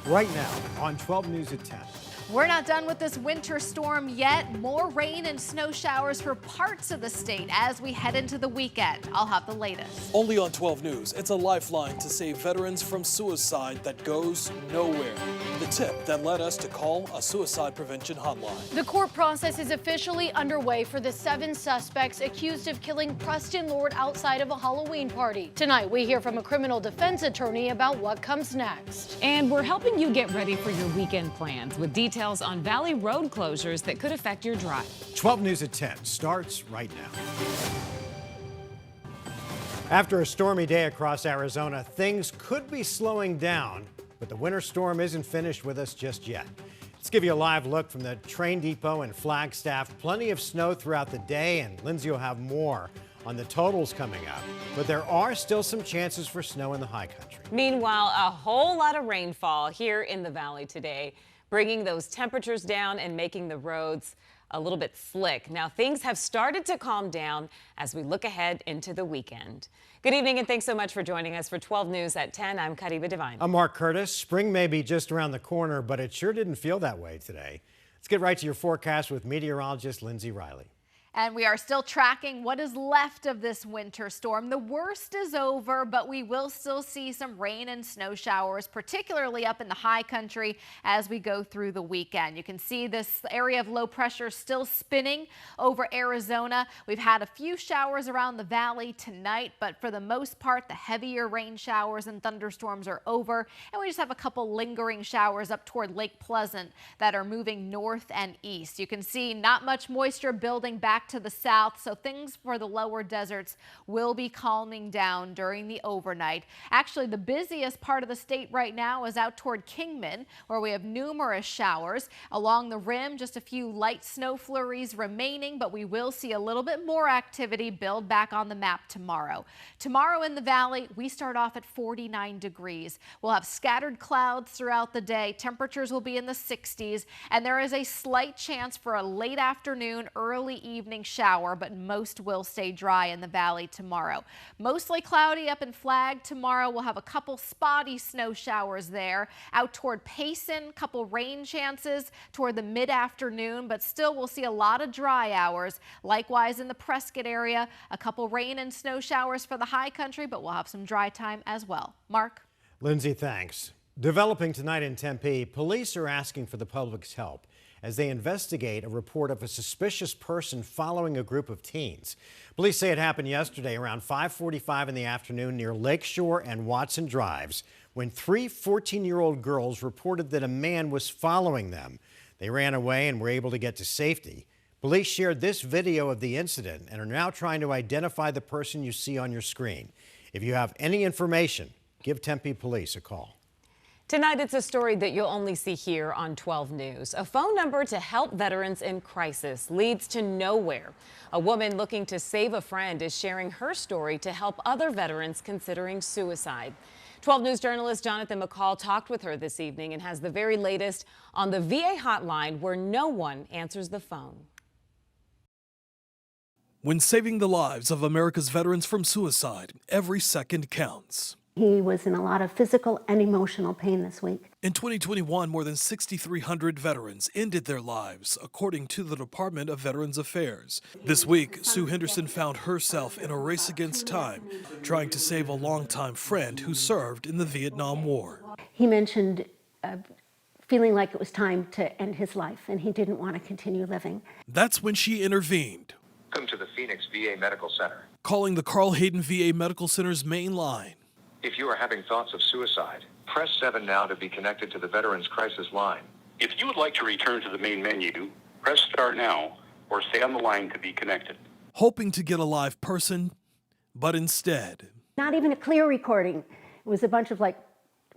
right now on 12 News at 10. We're not done with this winter storm yet. More rain and snow showers for parts of the state as we head into the weekend. I'll have the latest. Only on 12 News, it's a lifeline to save veterans from suicide that goes nowhere. The tip that led us to call a suicide prevention hotline. The court process is officially underway for the 7 suspects accused of killing Preston Lord outside of a Halloween party. Tonight, we hear from a criminal defense attorney about what comes next. And we're helping you get ready for your weekend plans with details on Valley road closures that could affect your drive. 12 News at 10 starts right now. After a stormy day across Arizona, things could be slowing down, but the winter storm isn't finished with us just yet. Let's give you a live look from the train depot in Flagstaff. Plenty of snow throughout the day, and Lindsay will have more on the totals coming up. But there are still some chances for snow in the high country. Meanwhile, a whole lot of rainfall here in the valley today, bringing those temperatures down and making the roads a little bit slick. Now, things have started to calm down as we look ahead into the weekend. Good evening, and thanks so much for joining us for 12 News at 10. I'm Kariba Devine. I'm Mark Curtis. Spring may be just around the corner, but it sure didn't feel that way today. Let's get right to your forecast with meteorologist Lindsay Riley. And we are still tracking what is left of this winter storm. The worst is over, but we will still see some rain and snow showers, particularly up in the high country as we go through the weekend. You can see this area of low pressure still spinning over Arizona. We've had a few showers around the valley tonight, but for the most part, the heavier rain showers and thunderstorms are over. And we just have a couple lingering showers up toward Lake Pleasant that are moving north and east. You can see not much moisture building back to the south, so things for the lower deserts will be calming down during the overnight. Actually, the busiest part of the state right now is out toward Kingman, where we have numerous showers. Along the rim, just a few light snow flurries remaining, but we will see a little bit more activity build back on the map tomorrow. Tomorrow in the valley, we start off at 49 degrees. We'll have scattered clouds throughout the day. Temperatures will be in the 60s, and there is a slight chance for a late afternoon, early evening shower, but most will stay dry in the valley tomorrow. Mostly cloudy up in Flag tomorrow. We'll have a couple spotty snow showers there. Out toward Payson, couple rain chances toward the mid-afternoon, but still we'll see a lot of dry hours. Likewise in the Prescott area, a couple rain and snow showers for the high country, but we'll have some dry time as well. Mark? Lindsay, thanks. Developing tonight in Tempe, police are asking for the public's help as they investigate a report of a suspicious person following a group of teens. Police say it happened yesterday around 5:45 in the afternoon near Lakeshore and Watson Drives when 3 14-year-old girls reported that a man was following them. They ran away and were able to get to safety. Police shared this video of the incident and are now trying to identify the person you see on your screen. If you have any information, give Tempe Police a call. Tonight, it's a story that you'll only see here on 12 News. A phone number to help veterans in crisis leads to nowhere. A woman looking to save a friend is sharing her story to help other veterans considering suicide. 12 News journalist Jonathan McCall talked with her this evening and has the very latest on the VA hotline where no one answers the phone. When saving the lives of America's veterans from suicide, every second counts. He was in a lot of physical and emotional pain this week. In 2021, more than 6,300 veterans ended their lives, according to the Department of Veterans Affairs. This week, Sue Henderson found herself in a race against time, trying to save a longtime friend who served in the Vietnam War. He mentioned feeling like it was time to end his life, and he didn't want to continue living. That's when she intervened. Welcome to the Phoenix VA Medical Center. Calling the Carl Hayden VA Medical Center's main line. If you are having thoughts of suicide, press 7 now to be connected to the Veterans Crisis Line. If you would like to return to the main menu, press start now or stay on the line to be connected. Hoping to get a live person, but instead. Not even a clear recording. It was a bunch of like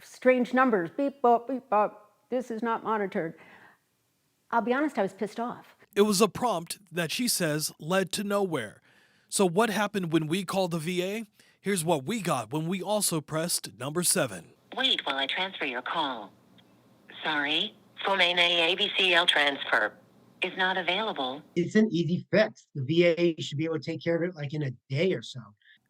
strange numbers. Beep, bop, beep, bop. This is not monitored. I'll be honest, I was pissed off. It was a prompt that she says led to nowhere. So what happened when we called the VA? Here's what we got when we also pressed number 7. Wait while I transfer your call. Sorry, full main ABCL transfer is not available. It's an easy fix. The VA should be able to take care of it like in a day or so.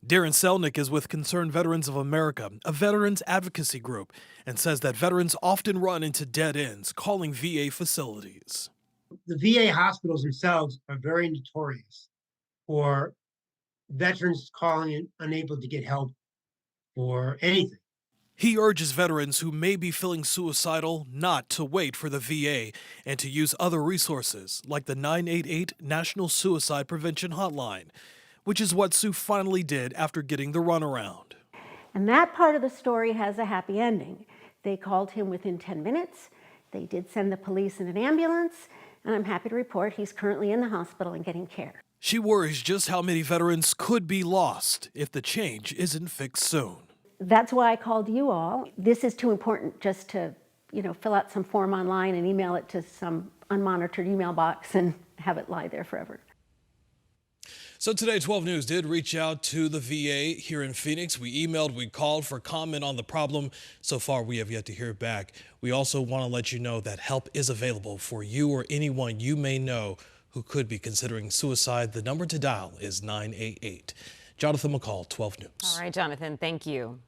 Darren Selnick is with Concerned Veterans of America, a veterans advocacy group, and says that veterans often run into dead ends calling VA facilities. The VA hospitals themselves are very notorious for veterans calling in unable to get help for anything. He urges veterans who may be feeling suicidal not to wait for the VA and to use other resources like the 988 National Suicide Prevention Hotline, which is what Sue finally did after getting the runaround. And that part of the story has a happy ending. They called him within 10 minutes. They did send the police and an ambulance, and I'm happy to report he's currently in the hospital and getting care. She worries just how many veterans could be lost if the change isn't fixed soon. That's why I called you all. This is too important just to, fill out some form online and email it to some unmonitored email box and have it lie there forever. So today, 12 News did reach out to the VA here in Phoenix. We emailed, we called for comment on the problem. So far, we have yet to hear back. We also want to let you know that help is available for you or anyone you may know who could be considering suicide. The number to dial is 988. Jonathan McCall, 12 News. All right, Jonathan, thank you.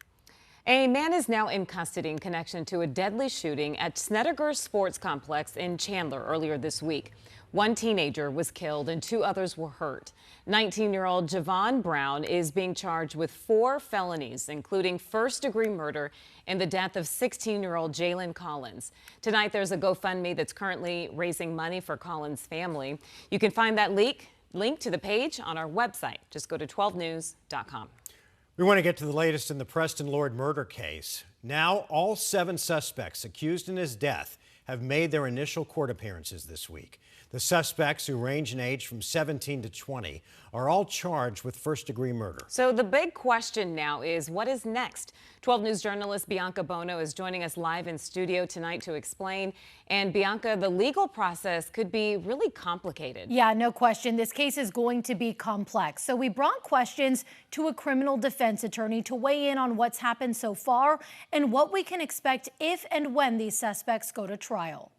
A man is now in custody in connection to a deadly shooting at Snedeker Sports Complex in Chandler earlier this week. One teenager was killed and 2 others were hurt. 19-year-old Javon Brown is being charged with 4 felonies, including first-degree murder and the death of 16-year-old Jalen Collins. Tonight, there's a GoFundMe that's currently raising money for Collins' family. You can find that link to the page on our website. Just go to 12news.com. We want to get to the latest in the Preston Lord murder case. Now, all 7 suspects accused in his death have made their initial court appearances this week. The suspects, who range in age from 17 to 20, are all charged with first-degree murder. So the big question now is, what is next? 12 News journalist Bianca Bono is joining us live in studio tonight to explain. And Bianca, the legal process could be really complicated. Yeah, no question. This case is going to be complex. So we brought questions to a criminal defense attorney to weigh in on what's happened so far and what we can expect if and when these suspects go to trial.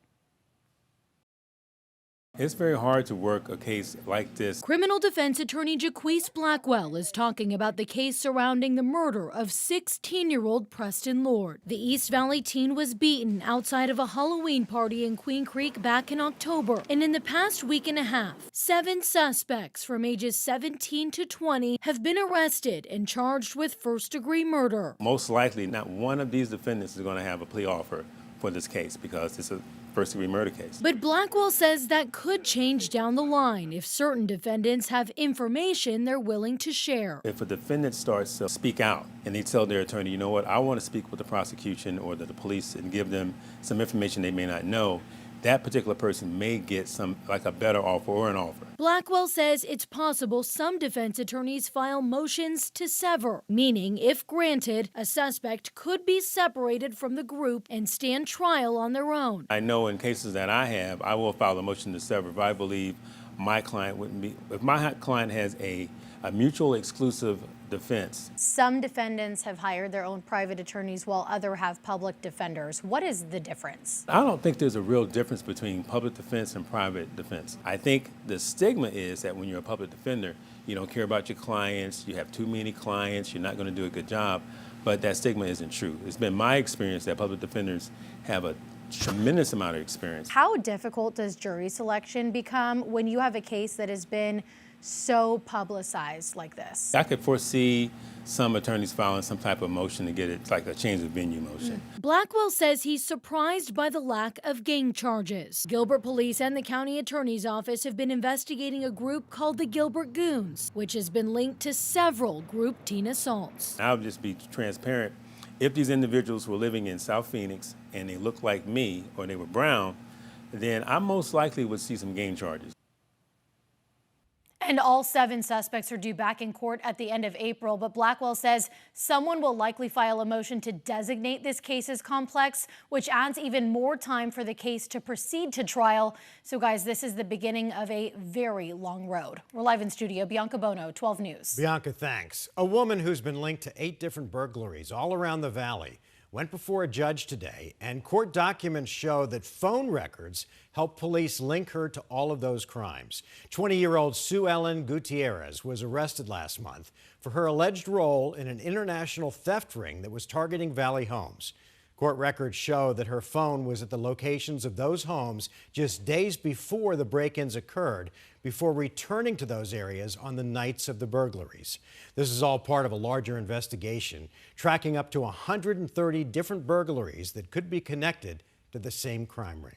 It's very hard to work a case like this. Criminal defense attorney Jaquise Blackwell is talking about the case surrounding the murder of 16-year-old Preston Lord. The East Valley teen was beaten outside of a Halloween party in Queen Creek back in October. And in the past week and a half, 7 suspects from ages 17 to 20 have been arrested and charged with first-degree murder. Most likely, not one of these defendants is going to have a plea offer for this case because it's a first-degree murder case. But Blackwell says that could change down the line if certain defendants have information they're willing to share. If a defendant starts to speak out and they tell their attorney, you know what, I want to speak with the prosecution or the police and give them some information they may not know, that particular person may get a better offer or an offer. Blackwell says it's possible some defense attorneys file motions to sever, meaning if granted, a suspect could be separated from the group and stand trial on their own. I know in cases that I have, I will file a motion to sever if I believe my client wouldn't be, if my client has a mutual exclusive defense. Some defendants have hired their own private attorneys while others have public defenders. What is the difference? I don't think there's a real difference between public defense and private defense. I think the stigma is that when you're a public defender, you don't care about your clients, you have too many clients, you're not going to do a good job, but that stigma isn't true. It's been my experience that public defenders have a tremendous amount of experience. How difficult does jury selection become when you have a case that has been so publicized like this? I could foresee some attorneys filing some type of motion to get it like a change of venue motion. Blackwell says he's surprised by the lack of gang charges. Gilbert Police and the county attorney's office have been investigating a group called the Gilbert Goons, which has been linked to several group teen assaults. I'll just be transparent. If these individuals were living in South Phoenix and they looked like me or they were brown, then I most likely would see some gang charges. And all 7 suspects are due back in court at the end of April, but Blackwell says someone will likely file a motion to designate this case as complex, which adds even more time for the case to proceed to trial. So guys, this is the beginning of a very long road. We're live in studio. Bianca Bono, 12 News. Bianca, thanks. A woman who's been linked to 8 different burglaries all around the valley went before a judge today, and court documents show that phone records helped police link her to all of those crimes. 20-year-old Sue Ellen Gutierrez was arrested last month for her alleged role in an international theft ring that was targeting Valley homes. Court records show that her phone was at the locations of those homes just days before the break-ins occurred, before returning to those areas on the nights of the burglaries. This is all part of a larger investigation, tracking up to 130 different burglaries that could be connected to the same crime ring.